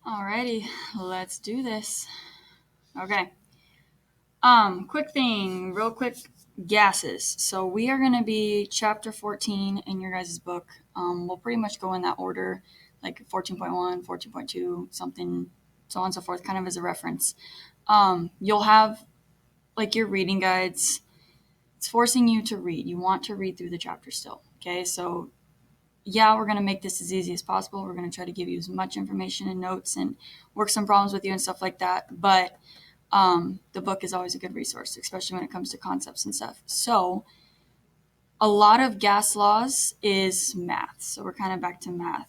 Alrighty, let's do this. Okay. Quick thing, real quick, gases. So we are going to be chapter 14 in your guys' book. We'll pretty much go in that order, like 14.1, 14.2, something, so on and so forth, kind of as a reference. You'll have like your reading guides. It's forcing you to read. You want to read through the chapter still. Okay, so yeah, we're going to make this as easy as possible. We're going to try to give you as much information and notes and work some problems with you and stuff like that. But the book is always a good resource, especially when it comes to concepts and stuff. So a lot of gas laws is math. So we're kind of back to math.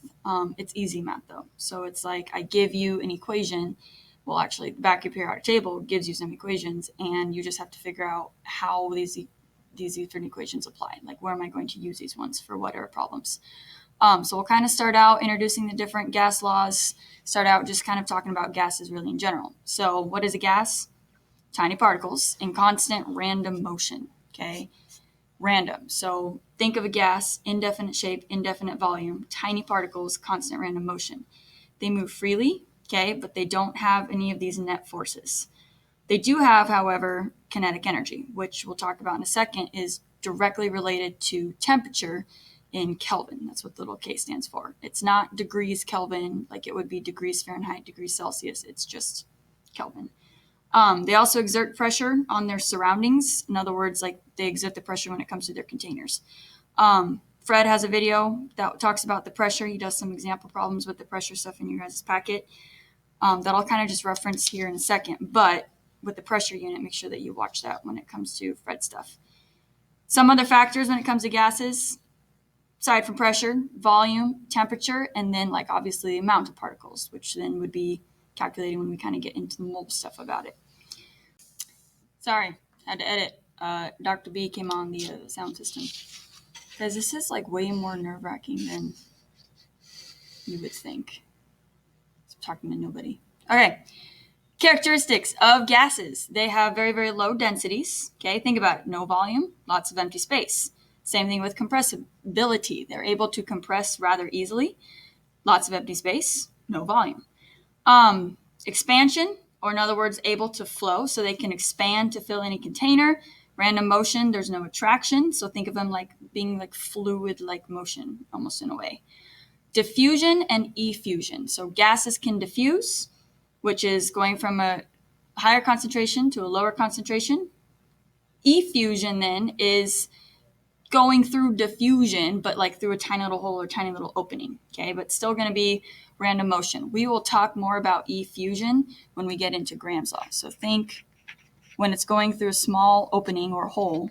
It's easy math though. So it's like I give you an equation. Well, actually, the back of your periodic table gives you some equations, and you just have to figure out how these different equations apply. Like, where am I going to use these ones for what are problems? So we'll kind of start out introducing the different gas laws, start out just kind of talking about gases really in general. So what is a gas? Tiny particles in constant random motion, okay? Random. So think of a gas, indefinite shape, indefinite volume, tiny particles, constant random motion. They move freely, okay, but they don't have any of these net forces. They do have, however, kinetic energy, which we'll talk about in a second, is directly related to temperature in Kelvin. That's what the little K stands for. It's not degrees Kelvin like it would be degrees Fahrenheit, degrees Celsius. It's just Kelvin. They also exert pressure on their surroundings. In other words, like they exert the pressure when it comes to their containers. Fred has a video that talks about the pressure. He does some example problems with the pressure stuff in your guys' packet that I'll kind of just reference here in a second. But with the pressure unit, make sure that you watch that when it comes to Fred stuff. Some other factors when it comes to gases, aside from pressure, volume, temperature, and then like obviously the amount of particles, which then would be calculating when we kind of get into the mole stuff about it. Sorry, had to edit. Dr. B came on the sound system. Guys, this is like way more nerve-wracking than you would think. I'm talking to nobody. Okay. Characteristics of gases. They have very, very low densities. Okay, think about it. No volume, lots of empty space. Same thing with compressibility. They're able to compress rather easily. Lots of empty space, no volume. Expansion, or in other words, able to flow. So they can expand to fill any container. Random motion, there's no attraction. So think of them like being like fluid-like motion, almost in a way. Diffusion and effusion. So gases can diffuse, which is going from a higher concentration to a lower concentration. Effusion then is going through diffusion, but like through a tiny little hole or tiny little opening, okay? But still going to be random motion. We will talk more about effusion when we get into Graham's law. So think when it's going through a small opening or hole,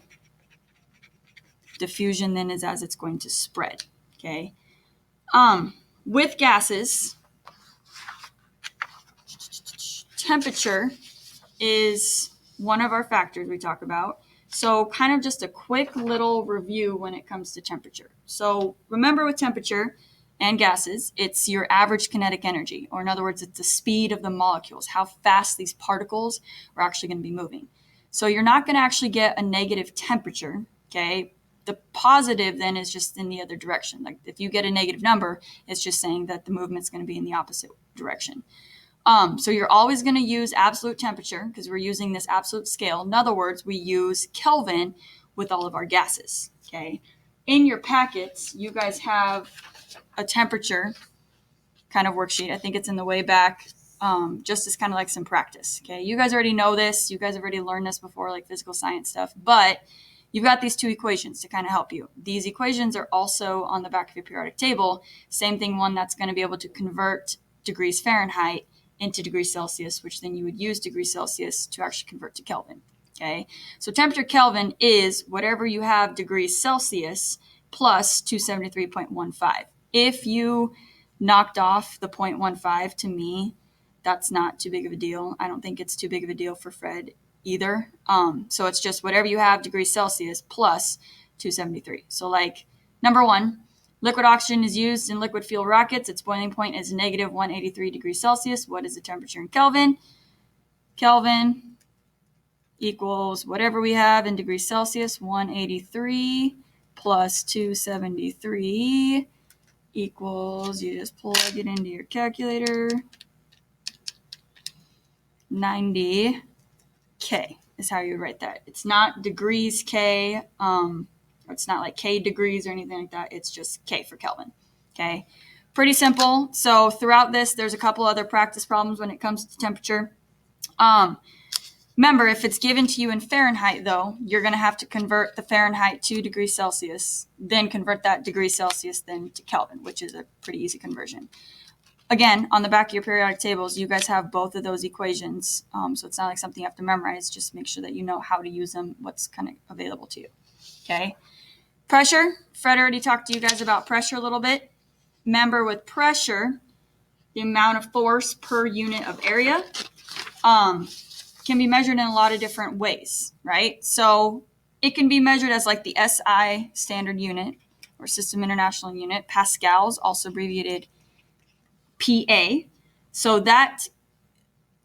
diffusion then is as it's going to spread, okay? With gases, temperature is one of our factors we talk about. So kind of just a quick little review when it comes to temperature. So remember with temperature and gases, it's your average kinetic energy, or in other words, it's the speed of the molecules, how fast these particles are actually going to be moving. So you're not going to actually get a negative temperature, okay? The positive then is just in the other direction. Like if you get a negative number, it's just saying that the movement's going to be in the opposite direction. So you're always going to use absolute temperature because we're using this absolute scale. In other words, we use Kelvin with all of our gases, okay? In your packets, you guys have a temperature kind of worksheet. I think it's in the way back, just as kind of like some practice, okay? You guys already know this. You guys have already learned this before, like physical science stuff, but you've got these two equations to kind of help you. These equations are also on the back of your periodic table. Same thing, one that's going to be able to convert degrees Fahrenheit into degrees Celsius, which then you would use degrees Celsius to actually convert to Kelvin, okay? So temperature Kelvin is whatever you have degrees Celsius plus 273.15. If you knocked off the 0.15, to me, that's not too big of a deal. I don't think it's too big of a deal for Fred either. So it's just whatever you have degrees Celsius plus 273. So like number one, liquid oxygen is used in liquid fuel rockets. Its boiling point is negative 183 degrees Celsius. What is the temperature in Kelvin? Kelvin equals whatever we have in degrees Celsius, 183 plus 273 equals, you just plug it into your calculator, 90 K is how you would write that. It's not degrees K. It's not like K degrees or anything like that. It's just K for Kelvin. Okay. Pretty simple. So throughout this, there's a couple other practice problems when it comes to temperature. Remember, if it's given to you in Fahrenheit, though, you're going to have to convert the Fahrenheit to degrees Celsius, then convert that degrees Celsius then to Kelvin, which is a pretty easy conversion. Again, on the back of your periodic tables, you guys have both of those equations. So it's not like something you have to memorize. Just make sure that you know how to use them, what's kind of available to you. Okay. Pressure. Fred already talked to you guys about pressure a little bit. Remember, with pressure, the amount of force per unit of area can be measured in a lot of different ways, right? So it can be measured as like the SI standard unit or System International Unit, pascals, also abbreviated PA. So that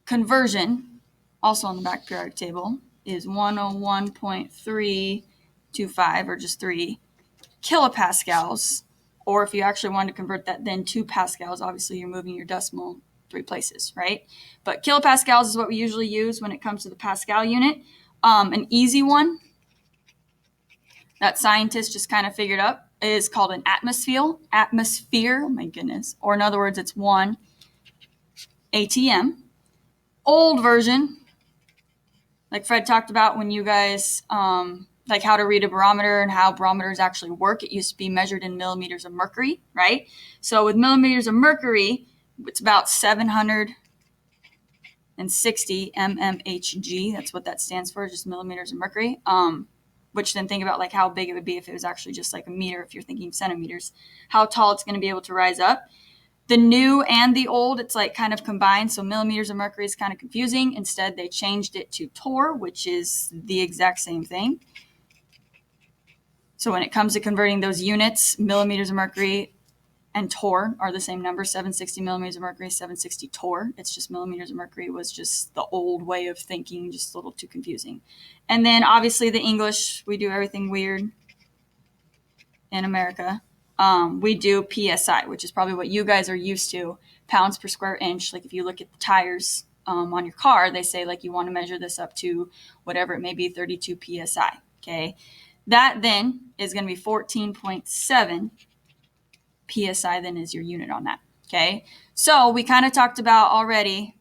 conversion, also on the back periodic table, is 101.325 or just 3 kilopascals. Or if you actually want to convert that then to pascals, obviously you're moving your decimal 3 places, right? But kilopascals is what we usually use when it comes to the Pascal unit. An easy one that scientists just kind of figured up is called an atmosphere. Atmosphere, oh my goodness. Or in other words, it's 1 ATM. Old version, like Fred talked about when you guys, like how to read a barometer and how barometers actually work. It used to be measured in millimeters of mercury, right? So with millimeters of mercury, it's about 760 mmHg. That's what that stands for, just millimeters of mercury. Which then think about like how big it would be if it was actually just like a meter, if you're thinking centimeters, how tall it's going to be able to rise up. The new and the old, it's like kind of combined. So millimeters of mercury is kind of confusing. Instead, they changed it to torr, which is the exact same thing. So when it comes to converting those units, millimeters of mercury and torr are the same number, 760 millimeters of mercury, 760 torr. It's just millimeters of mercury was just the old way of thinking, just a little too confusing. And then obviously the English, we do everything weird in America. We do PSI, which is probably what you guys are used to, pounds per square inch. Like if you look at the tires on your car, they say like you want to measure this up to whatever it may be, 32 PSI. Okay. That then is going to be 14.7 PSI then is your unit on that. Okay. So we kind of talked about already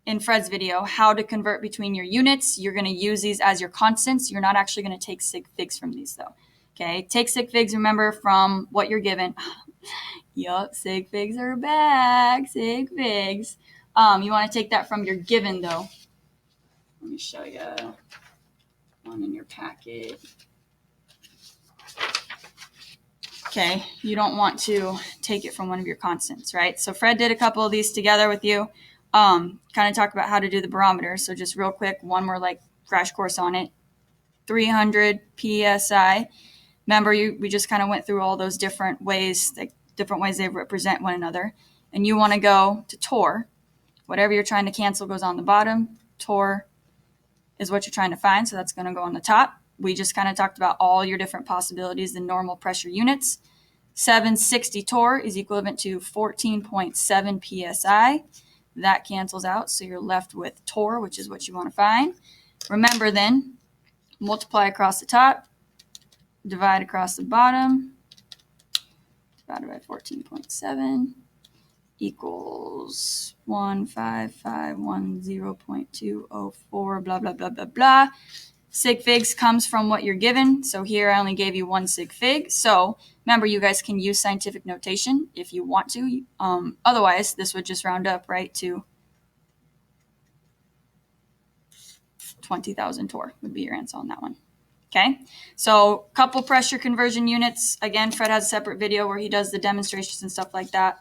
in Fred's video how to convert between your units. You're going to use these as your constants. You're not actually going to take sig figs from these though. Okay. Take sig figs, remember, from what you're given. Yup. Sig figs are back. Sig figs. You want to take that from your given though. Let me show you one in your packet. Okay, you don't want to take it from one of your constants, right? So Fred did a couple of these together with you. Kind of talk about how to do the barometer. So just real quick, one more like crash course on it. 300 PSI. Remember, we just kind of went through all those different ways, like different ways they represent one another. And you want to go to torr. Whatever you're trying to cancel goes on the bottom. Torr is what you're trying to find, so that's going to go on the top. We just kind of talked about all your different possibilities, the normal pressure units. 760 torr is equivalent to 14.7 psi. That cancels out, so you're left with torr, which is what you want to find. Remember then, multiply across the top, divide across the bottom, divided by 14.7 equals 15510.204, blah, blah, blah, blah, blah. Sig figs comes from what you're given. So here I only gave you 1 sig fig. So remember, you guys can use scientific notation if you want to. Otherwise, this would just round up right to 20,000 torr would be your answer on that one. Okay, so couple pressure conversion units. Again, Fred has a separate video where he does the demonstrations and stuff like that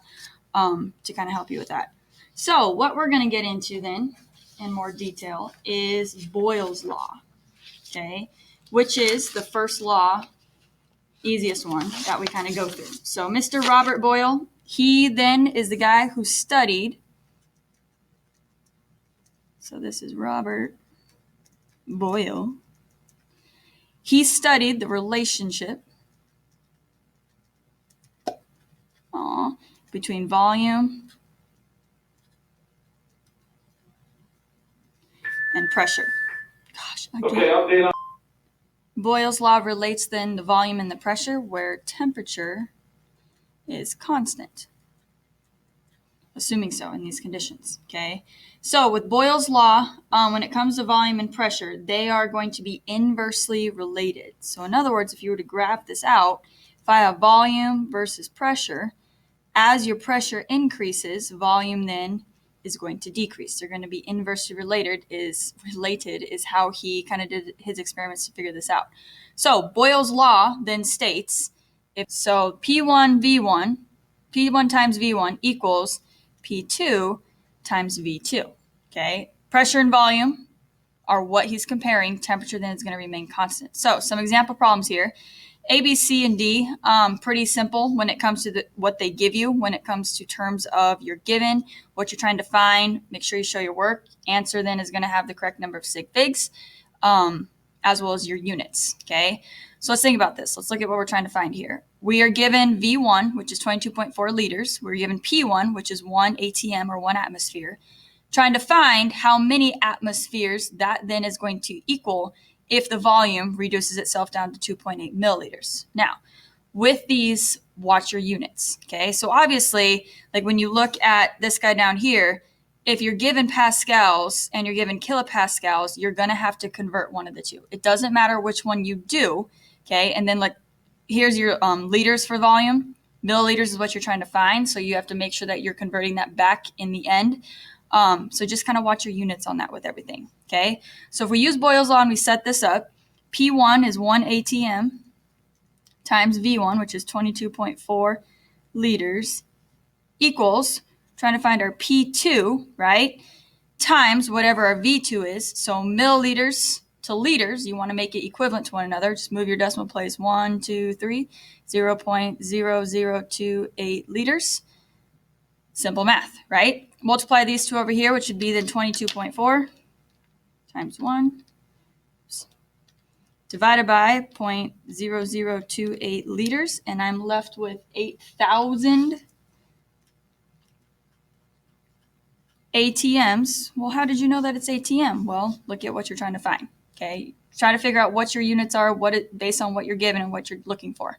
to kind of help you with that. So what we're going to get into then in more detail is Boyle's law. Okay, which is the first law, easiest one that we kind of go through. So Mr. Robert Boyle, he then is the guy who studied. So this is Robert Boyle. He studied the relationship between volume and pressure. Gosh, again. Okay, update on. Boyle's law relates then the volume and the pressure where temperature is constant. Assuming so in these conditions, okay? So with Boyle's law, when it comes to volume and pressure, they are going to be inversely related. So in other words, if you were to graph this out, if I have volume versus pressure, as your pressure increases, volume then is going to decrease. They're going to be inversely related is how he kind of did his experiments to figure this out. So Boyle's law then states, P1 times V1 equals P2 times V2, okay? Pressure and volume are what he's comparing. Temperature then is going to remain constant. So some example problems here. A, B, C, and D, pretty simple when it comes to what they give you, when it comes to terms of your given, what you're trying to find. Make sure you show your work. Answer then is going to have the correct number of sig figs, as well as your units, okay? So let's think about this. Let's look at what we're trying to find here. We are given V1, which is 22.4 liters. We're given P1, which is 1 ATM or 1 atmosphere. Trying to find how many atmospheres that then is going to equal if the volume reduces itself down to 2.8 milliliters. Now, with these, watch your units, okay? So obviously, like when you look at this guy down here, if you're given pascals and you're given kilopascals, you're going to have to convert one of the two. It doesn't matter which one you do, okay? And then like, here's your liters for volume. Milliliters is what you're trying to find, so you have to make sure that you're converting that back in the end. So just kind of watch your units on that with everything, okay? So if we use Boyle's law and we set this up, P1 is 1 ATM times V1, which is 22.4 liters, equals, trying to find our P2, right, times whatever our V2 is. So milliliters to liters, you want to make it equivalent to one another. Just move your decimal place 1, 2, 3, 0.0028 liters. Simple math, right? Multiply these two over here, which would be then 22.4 times 1 divided by 0.0028 liters, and I'm left with 8,000 ATMs. Well, how did you know that it's ATM? Well, look at what you're trying to find, okay? Try to figure out what your units are, based on what you're given and what you're looking for.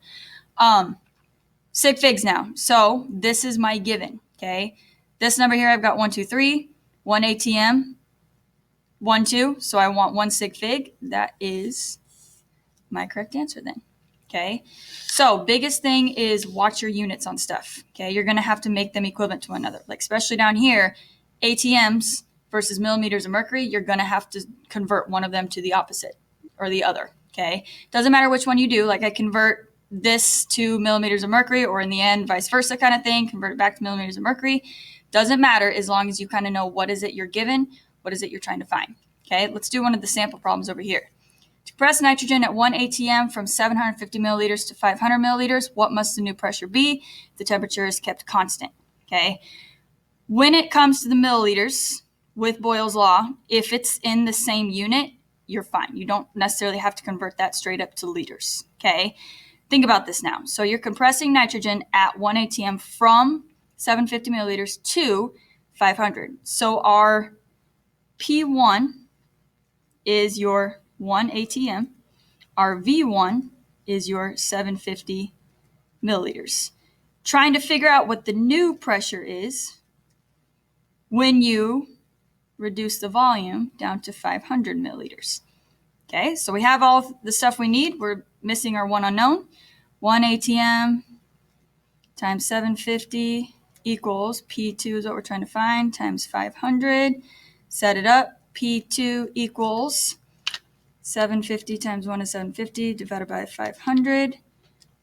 Sig figs now. So this is my given, okay? This number here, I've got 1, 2, 3, 1 ATM, 1, 2. So I want 1 sig fig. That is my correct answer then, okay? So biggest thing is watch your units on stuff, okay? You're going to have to make them equivalent to one another. Like especially down here, ATMs versus millimeters of mercury, you're going to have to convert one of them to the opposite or the other, okay? Doesn't matter which one you do. Like I convert this to millimeters of mercury, or in the end, vice versa kind of thing, convert it back to millimeters of mercury. Doesn't matter as long as you kind of know what is it you're given, what is it you're trying to find. Okay, let's do one of the sample problems over here. To compress nitrogen at 1 ATM from 750 milliliters to 500 milliliters, what must the new pressure be? The temperature is kept constant. Okay, when it comes to the milliliters with Boyle's law, if it's in the same unit, you're fine. You don't necessarily have to convert that straight up to liters. Okay. Think about this now. So you're compressing nitrogen at 1 ATM from 750 milliliters to 500. So our P1 is your 1 ATM. Our V1 is your 750 milliliters. Trying to figure out what the new pressure is when you reduce the volume down to 500 milliliters. Okay, so we have all the stuff we need. We're missing our one unknown. 1 ATM times 750 equals P2 is what we're trying to find, times 500. Set it up. P2 equals 750 times 1 is 750 divided by 500.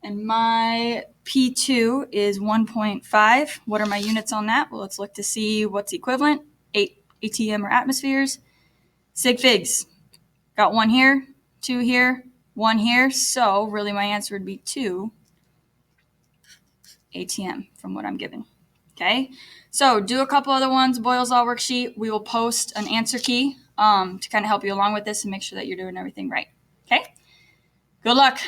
And my P2 is 1.5. What are my units on that? Well, let's look to see what's equivalent. 8 ATM or atmospheres. Sig figs. Got 1 here, 2 here, 1 here. So really my answer would be 2 ATM from what I'm given. Okay, so do a couple other ones. Boyle's Law worksheet. We will post an answer key to kind of help you along with this and make sure that you're doing everything right. Okay, good luck.